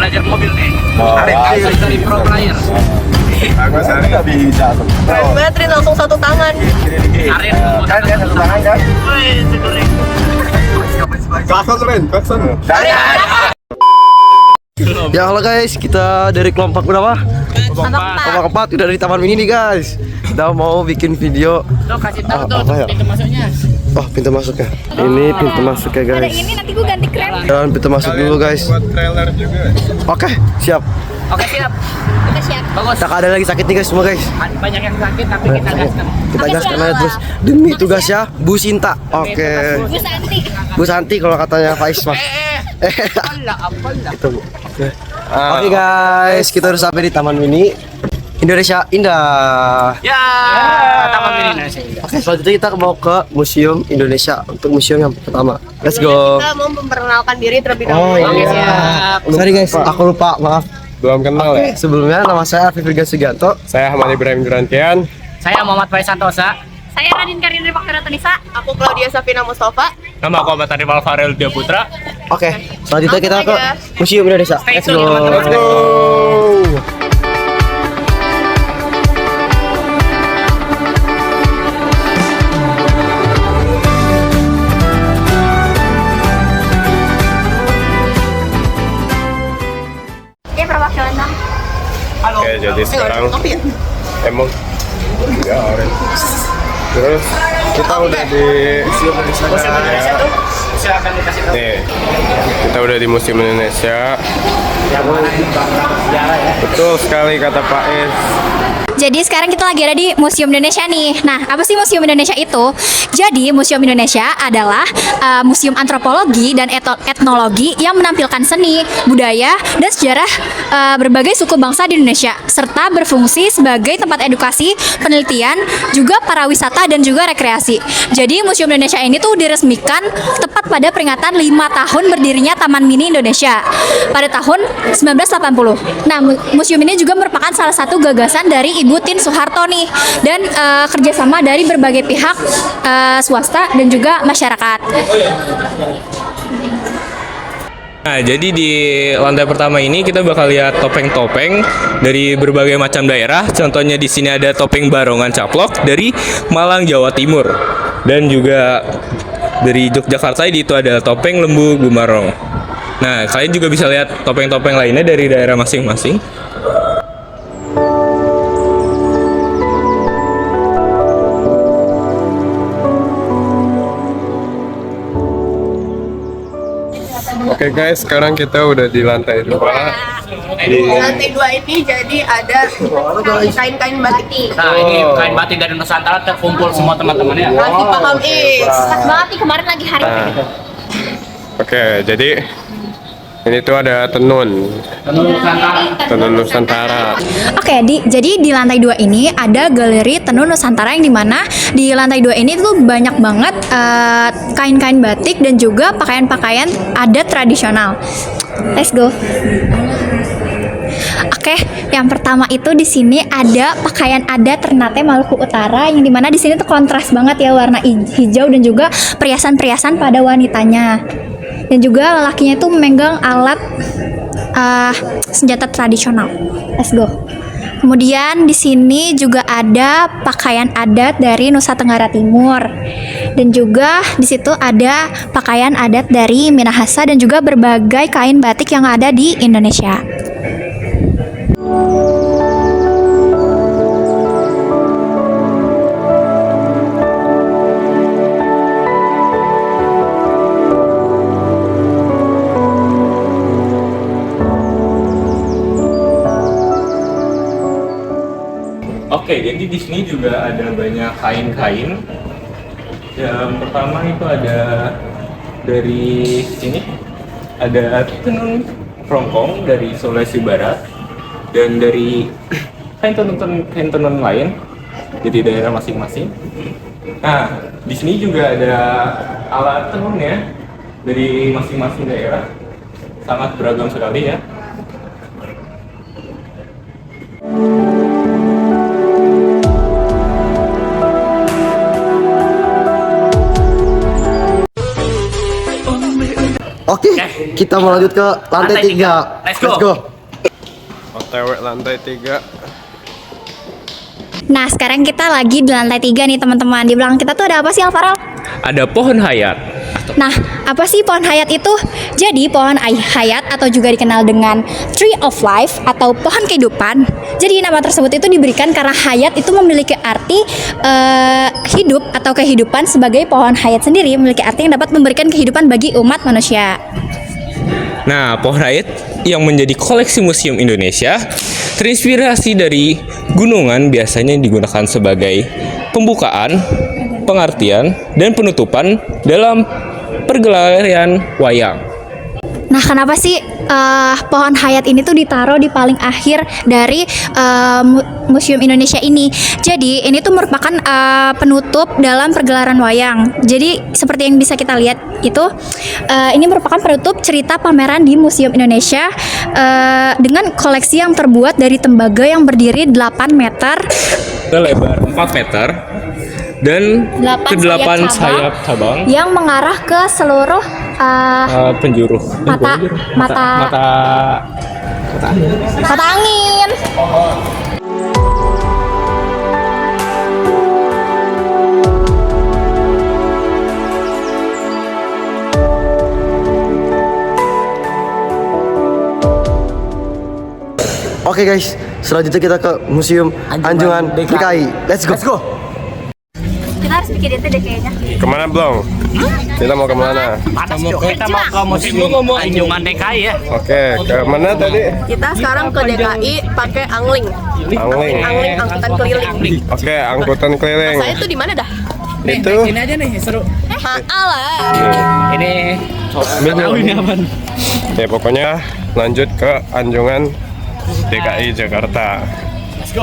belajar mobil nih. Oh, Harus dari pro player. Aku sehari nggak bisa tuh. Keren banget, Rin, langsung satu tangan. Karir. Kan ya satu tangan kan? Klakson Ren, klakson. Ya halo guys, kita dari kelompok berapa? Kelompok 4 udah dari Taman Mini nih guys. Kita mau bikin video. Tuh kasih tahu tuh apa ya? pintu masuknya. Oh, pintu masuknya. Ini pintu masuknya Ada guys. ini nanti gue ganti krem. Dan pintu masuk dulu guys. Buat trailer juga. Oke, siap. Oke siap. Kita siap. Bagus. Tak ada lagi sakit nih guys semua guys. Banyak yang sakit tapi kita gaskan. Kita Oke, gaskan siap. aja terus demi tugas ya, Bu Sinta. Oke. Bu Santi. Bu Santi kalau katanya Faiz mah. Apalah. Itu. Oke guys, kita udah sampai di Taman Mini Indonesia Indah. Ya, Taman Mini Indonesia. Oke, selanjutnya kita mau ke Museum Indonesia untuk museum yang pertama. Let's go. Kita mau memperkenalkan diri terlebih Oh dahulu. Oke, iya. siap. Sorry guys, aku lupa, maaf. Belum kenal ya? Sebelumnya nama saya Afif Virga Sugianto. Saya Ahmad Ibrahim Gerantian. Saya Muhammad Faiz Santosa. Saya Radin Karin Rifakira Tunisa. Aku Claudia Safina Mustafa. Nama aku Ahmad Arifal Farel Dia Putra. Oke, selanjutnya kita ke Museum Indonesia. Stay Let's tune, go. teman-teman. Let's go. Oke, perwakilan dong. Oke, jadi sekarang emang ya orange. Terus kita udah di Museum Indonesia tuh silakan dikasih tahu. nih, kita udah di Museum Indonesia. Sejarah ya. Betul sekali kata Pak Is. Jadi sekarang kita lagi ada di Museum Indonesia nih. Nah, apa sih Museum Indonesia itu? Jadi Museum Indonesia adalah museum antropologi dan etnologi yang menampilkan seni, budaya, dan sejarah berbagai suku bangsa di Indonesia, serta berfungsi sebagai tempat edukasi, penelitian, juga pariwisata dan juga rekreasi. Jadi Museum Indonesia ini tuh diresmikan tepat pada peringatan 5 tahun berdirinya Taman Mini Indonesia pada tahun 1980. Nah, museum ini juga merupakan salah satu gagasan dari Ibu Tin Soeharto nih, dan kerjasama dari berbagai pihak swasta dan juga masyarakat. Nah, jadi di lantai pertama ini kita bakal lihat topeng-topeng dari berbagai macam daerah. Contohnya di sini ada topeng Barongan Caplok dari Malang, Jawa Timur. Dan juga dari Yogyakarta itu ada topeng Lembu Gumarong. Nah, kalian juga bisa lihat topeng-topeng lainnya dari daerah masing-masing. Oke guys, sekarang kita udah di lantai 2. Di lantai 2 ini jadi ada kain-kain batik. Nah, ini kain batik dari Nusantara terkumpul semua teman-temannya. Masih paham Pas banget nih, kemarin lagi hari Nah, oke, jadi ini tuh ada tenun Nusantara. Oke, jadi di lantai 2 ini ada galeri tenun Nusantara, yang dimana di lantai 2 ini tuh banyak banget kain-kain batik dan juga pakaian-pakaian adat tradisional. Let's go. Oke, yang pertama itu di sini ada pakaian adat Ternate Maluku Utara, yang dimana di sini tuh kontras banget ya, warna hijau dan juga perhiasan-perhiasan pada wanitanya. Dan juga lelakinya itu memegang alat senjata tradisional. Let's go. Kemudian di sini juga ada pakaian adat dari Nusa Tenggara Timur. Dan juga di situ ada pakaian adat dari Minahasa dan juga berbagai kain batik yang ada di Indonesia. Oke, jadi di sini juga ada banyak kain-kain. Yang pertama itu ada dari sini, ada tenun Rongkong dari Sulawesi Barat, dan dari kain tenun lain jadi daerah masing-masing. Nah, di sini juga ada alat tenunnya dari masing-masing daerah, sangat beragam sekali ya. Oke, kita mau lanjut ke lantai 3. Let's go. OTW lantai 3. Nah, sekarang kita lagi di lantai 3 nih teman-teman. Di belakang kita tuh ada apa sih, Alvaral? Ada pohon hayat. Nah, apa sih pohon hayat itu? Jadi, pohon hayat atau juga dikenal dengan Tree of Life atau pohon kehidupan. Jadi, nama tersebut itu diberikan karena hayat itu memiliki arti hidup atau kehidupan. Sebagai pohon hayat sendiri memiliki arti yang dapat memberikan kehidupan bagi umat manusia. Nah, pohon hayat yang menjadi koleksi Museum Indonesia terinspirasi dari gunungan, biasanya digunakan sebagai pembukaan, pengertian, dan penutupan dalam pergelaran wayang. Nah, kenapa sih pohon hayat ini tuh ditaruh di paling akhir dari Museum Indonesia ini? Jadi, ini tuh merupakan penutup dalam pergelaran wayang. Jadi, seperti yang bisa kita lihat itu, ini merupakan penutup cerita pameran di Museum Indonesia dengan koleksi yang terbuat dari tembaga yang berdiri 8 meter, Lebar 4 meter, dan ke-8 sayap cabang yang mengarah ke seluruh penjuru mata angin. Oke guys, selanjutnya kita ke Museum Anjungan DKI. Let's go. Kita harus bikin itu deh kayaknya. Kemana belum? Kita mau kemana? Kita mau ke museum Anjungan DKI ya. Oke, ke mana tadi? Kita sekarang ke DKI pakai angling. Angling. Angling angkutan keliling. Oke, angkutan keliling. Saya tuh di mana dah? Itu Ini aja nih seru. Alah. Ini tahu ini apa? Ya pokoknya lanjut ke Anjungan DKI Jakarta.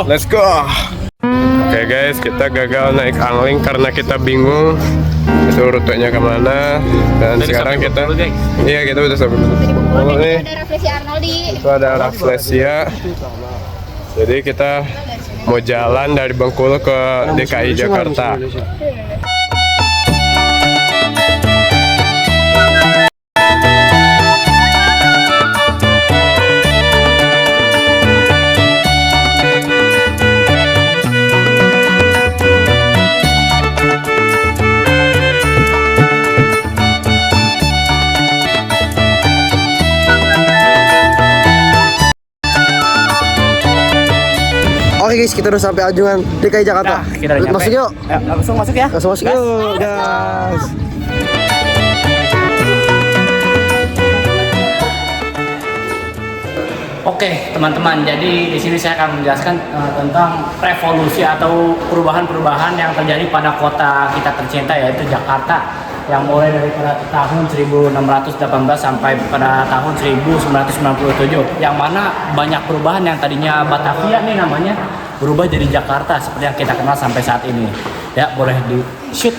Let's go. Oke guys, kita gagal naik angling karena kita bingung itu rutenya kemana. Dan sekarang kita, iya kita udah sampai Bengkulu nih. Ada Rafflesia Arnoldi. Itu ada Rafflesia. Jadi kita mau jalan dari Bengkulu ke DKI Jakarta. Oke guys, kita udah sampai Anjungan DKI Jakarta. Nah, kita udah nyampe. Masuk yuk. Langsung masuk ya. Langsung masuk yuk, guys. Oke, teman-teman. Jadi di sini saya akan menjelaskan tentang revolusi atau perubahan-perubahan yang terjadi pada kota kita tercinta, yaitu Jakarta, yang mulai dari pada tahun 1618 sampai pada tahun 1997, yang mana banyak perubahan yang tadinya Batavia nih namanya berubah jadi Jakarta seperti yang kita kenal sampai saat ini. Ya, boleh di shoot.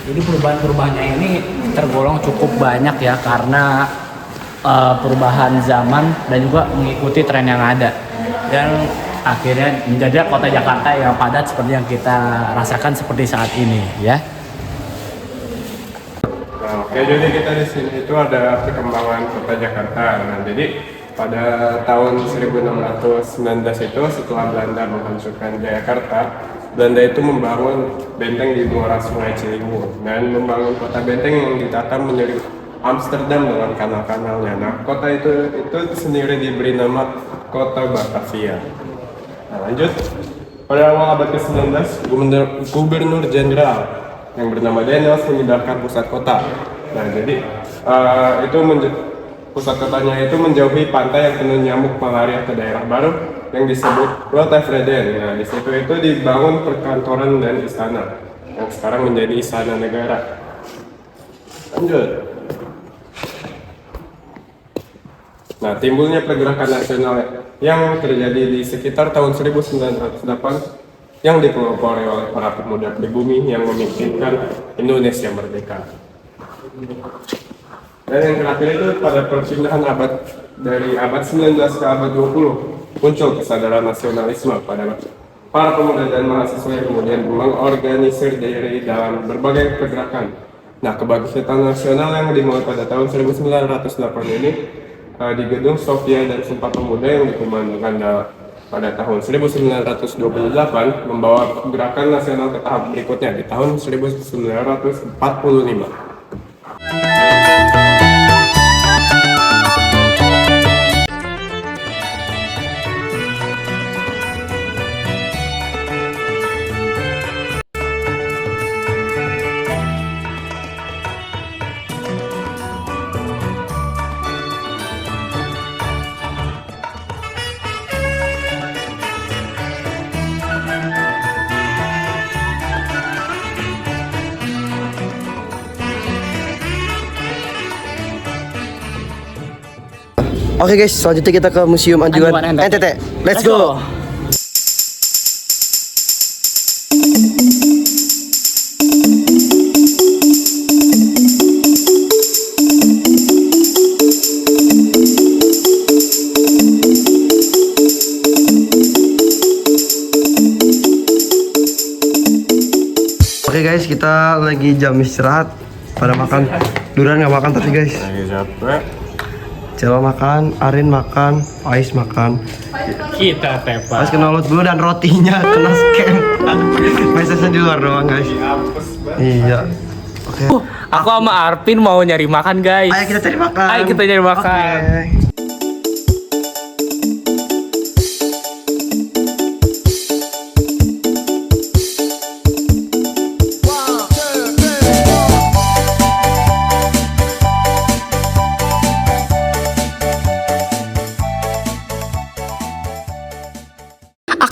Jadi perubahan-perubahannya ini tergolong cukup banyak ya, karena perubahan zaman dan juga mengikuti tren yang ada, dan akhirnya menjadi kota Jakarta yang padat seperti yang kita rasakan seperti saat ini ya. Nah, oke, jadi kita di sini itu ada perkembangan kota Jakarta. Nah, jadi pada tahun 1619 itu setelah Belanda menghancurkan Jakarta, Belanda itu membangun benteng di muara Sungai Ciliwung dan membangun kota benteng yang ditata menjadi Amsterdam dengan kanal-kanalnya. Nah, kota itu sendiri diberi nama Kota Batavia. Nah, lanjut. Pada awal abad ke-19, Gubernur Jenderal yang bernama Daniels memindahkan pusat kota. Nah, jadi pusat kotanya itu menjauhi pantai yang penuh nyamuk malaria ke daerah baru yang disebut Rotterdam. Nah, di situ itu dibangun perkantoran dan istana yang sekarang menjadi istana negara. Lanjut. Nah, timbulnya pergerakan nasional yang terjadi di sekitar tahun 1908 yang dipelopori oleh para pemuda pribumi yang memimpikan Indonesia merdeka. Dan yang terakhir itu pada perpindahan dari abad 19 ke abad 20 muncul kesadaran nasionalisme pada para pemuda dan mahasiswa yang kemudian mengorganisir diri dalam berbagai pergerakan. Nah, kebangkitan nasional yang dimulai pada tahun 1908 ini di Gedung Sofia dan Sumpah Pemuda yang dikumandangkan pada tahun 1928 membawa gerakan nasional ke tahap berikutnya di tahun 1945. Oke guys, selanjutnya kita ke Museum Anjungan Anjungan NTT. NTT. Let's go. Oke guys, kita lagi jam istirahat. Pada makan. Duran nggak makan tapi guys. Lagi capek. Jawa makan, Arin makan, Ais makan. Kita tepa. Ais kena lot dulu dan rotinya kena scam. Mesesnya di luar doang guys. Iya. Oke. Aku sama Arvin mau nyari makan, guys. Ayo kita cari makan. Ayo kita nyari makan. Oke.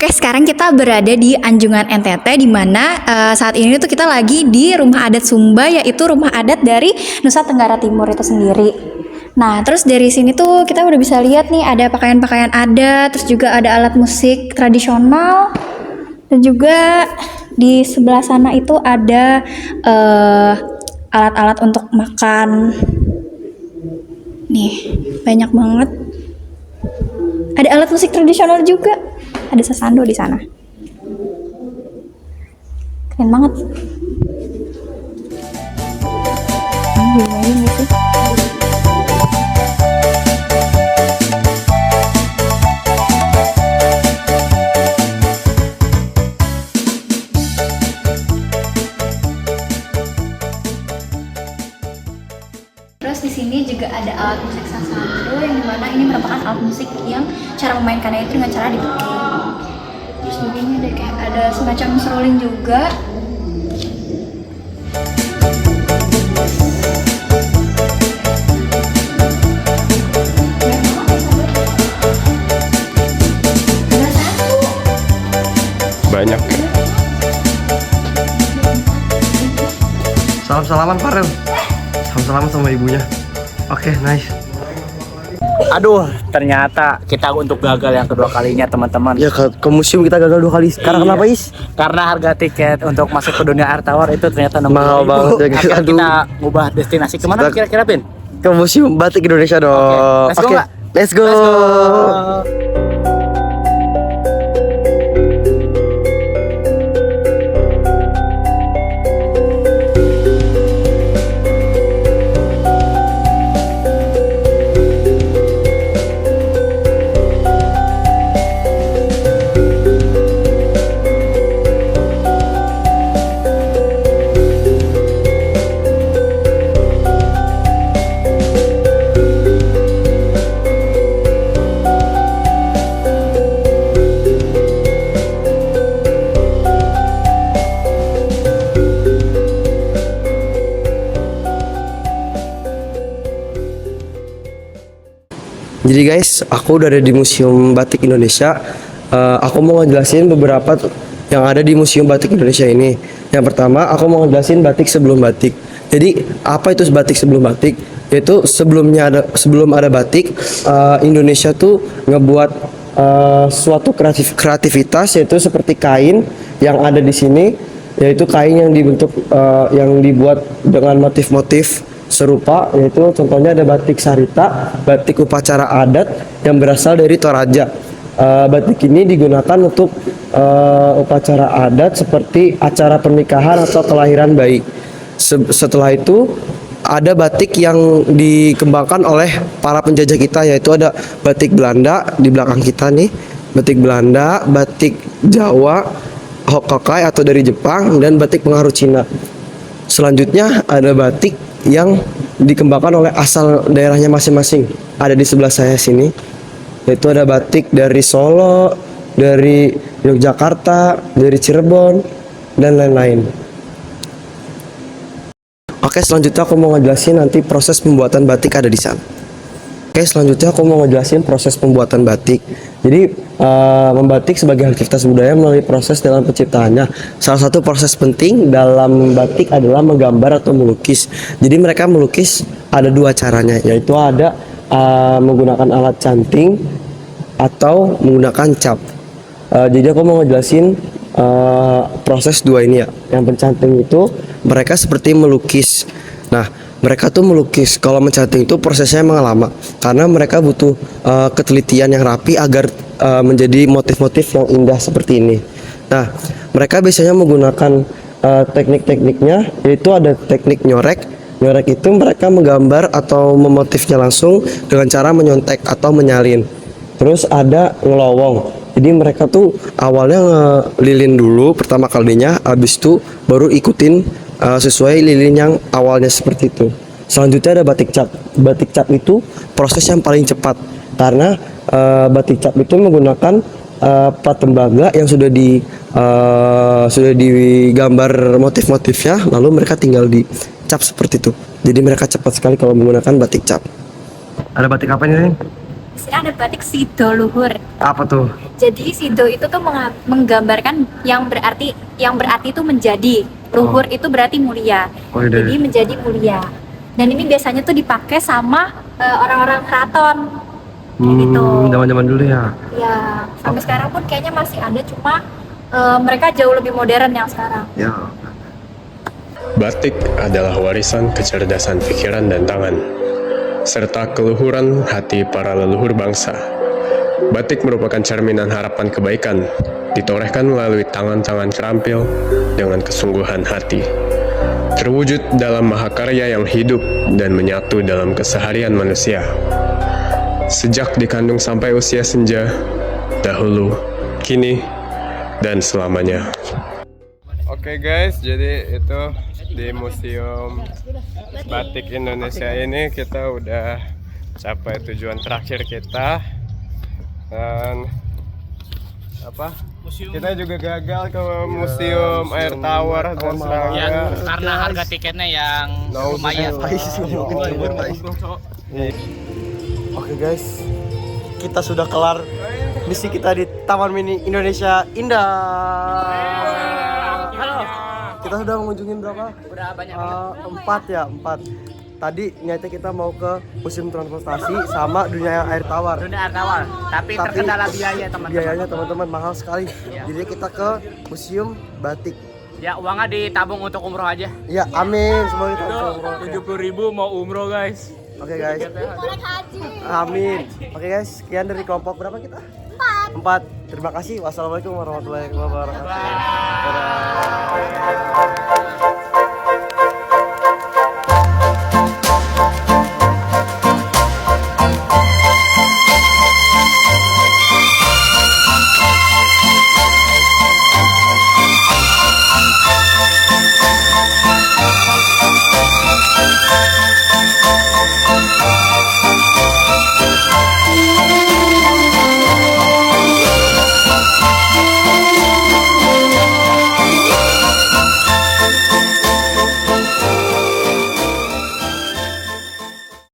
Oke, sekarang kita berada di Anjungan NTT di mana saat ini tuh kita lagi di rumah adat Sumba, yaitu rumah adat dari Nusa Tenggara Timur itu sendiri. Nah, terus dari sini tuh kita udah bisa lihat nih ada pakaian-pakaian adat, terus juga ada alat musik tradisional, dan juga di sebelah sana itu ada alat-alat untuk makan. Nih, banyak banget. Ada alat musik tradisional juga. Ada sasando di sana. Keren banget. Dimainin nggak sih? Terus di sini juga ada alat musik sasando yang dimana ini merupakan alat musik yang cara memainkannya itu dengan cara dipetik. Terus begini ada kayak ada semacam seruling juga. Banyak. Salam-salaman Farel. Salam-salaman sama ibunya. Oke, nice. Aduh, ternyata kita untuk gagal yang kedua kalinya, teman-teman. Ya ke museum kita gagal 2 kali. Karena Iya. kenapa Is? Karena harga tiket untuk masuk ke dunia Air Tower itu ternyata Mahal banget ya, guys. Akhirnya Aduh. kita ubah destinasi kemana Kita- kira-kira, Pin? Ke Museum Batik Indonesia dong. Oke, let's go, Mbak. Let's go. Jadi guys, aku udah ada di Museum Batik Indonesia. Aku mau ngejelasin beberapa yang ada di Museum Batik Indonesia ini. Yang pertama, aku mau ngejelasin batik sebelum batik. Jadi, apa itu batik sebelum batik? Yaitu sebelum ada batik, Indonesia tuh ngebuat suatu kreativitas, yaitu seperti kain yang ada di sini, yaitu kain yang dibuat dengan motif-motif serupa, yaitu contohnya ada batik sarita, batik upacara adat yang berasal dari Toraja. Batik ini digunakan untuk upacara adat seperti acara pernikahan atau kelahiran bayi. Setelah itu ada batik yang dikembangkan oleh para penjajah kita, yaitu ada batik Belanda di belakang kita nih, batik Belanda, batik Jawa, Hokkaido atau dari Jepang, dan batik pengaruh Cina. Selanjutnya ada batik yang dikembangkan oleh asal daerahnya masing-masing. Ada di sebelah saya sini, yaitu ada batik dari Solo, dari Yogyakarta, dari Cirebon, dan lain-lain. Oke, selanjutnya aku mau ngejelasin nanti proses pembuatan batik ada di sana. Oke, selanjutnya aku mau ngejelasin proses pembuatan batik. Jadi membatik sebagai aktivitas budaya melalui proses dalam penciptaannya. Salah satu proses penting dalam batik adalah menggambar atau melukis. Jadi mereka melukis ada dua caranya, yaitu ada menggunakan alat canting atau menggunakan cap. Jadi aku mau ngejelasin proses dua ini ya. Yang pencanting itu mereka seperti melukis. Nah, mereka tuh melukis. Kalau mencanting itu prosesnya emang lama karena mereka butuh ketelitian yang rapi agar menjadi motif-motif yang indah seperti ini. Nah, mereka biasanya menggunakan teknik-tekniknya, yaitu ada teknik nyorek. Nyorek itu mereka menggambar atau memotifnya langsung dengan cara menyontek atau menyalin. Terus ada ngelowong. Jadi mereka tuh awalnya ngelilin dulu pertama kalinya, habis itu baru ikutin sesuai lilin yang awalnya seperti itu. Selanjutnya ada batik cap. Batik cap itu proses yang paling cepat karena batik cap itu menggunakan plat tembaga yang sudah digambar motif-motifnya, lalu mereka tinggal dicap seperti itu. Jadi mereka cepat sekali kalau menggunakan batik cap. Ada batik apa ini? Ada batik Sido Luhur. Apa tuh? Jadi Sido itu tuh menggambarkan yang berarti itu menjadi. Luhur itu berarti mulia. Oh, iya. Jadi menjadi mulia. Dan ini biasanya tuh dipakai sama orang-orang keraton. Kayak gitu. Zaman-zaman dulu ya. Ya, sampai sekarang pun kayaknya masih ada, cuma mereka jauh lebih modern yang sekarang. Ya. Batik adalah warisan kecerdasan pikiran dan tangan, serta keluhuran hati para leluhur bangsa. Batik merupakan cerminan harapan kebaikan, ditorehkan melalui tangan-tangan terampil dengan kesungguhan hati. Terwujud dalam mahakarya yang hidup dan menyatu dalam keseharian manusia. Sejak dikandung sampai usia senja, dahulu, kini, dan selamanya. Oke guys, jadi itu di Museum Batik Indonesia ini kita udah capai tujuan terakhir kita, dan kita juga gagal ke Museum Air Tower dan Serangga Karena harga tiketnya yang lumayan. Oke guys, kita sudah kelar misi kita di Taman Mini Indonesia Indah. Kita sudah mengunjungi berapa? Udah banyak. 4. Tadi niatnya kita mau ke Museum Transportasi sama Dunia Air Tawar. Dunia Air Tawar, tapi terkendala biaya teman-teman. Biayanya teman-teman mahal sekali. Jadi kita ke Museum Batik. Ya, uangnya ditabung untuk umroh aja. Ya, amin. Semoga kita bisa umroh. 70.000 mau umroh guys. Oke guys. Amin. Oke guys, sekian dari kelompok berapa kita? 4. Terima kasih. Wassalamualaikum warahmatullahi wabarakatuh. Dadah.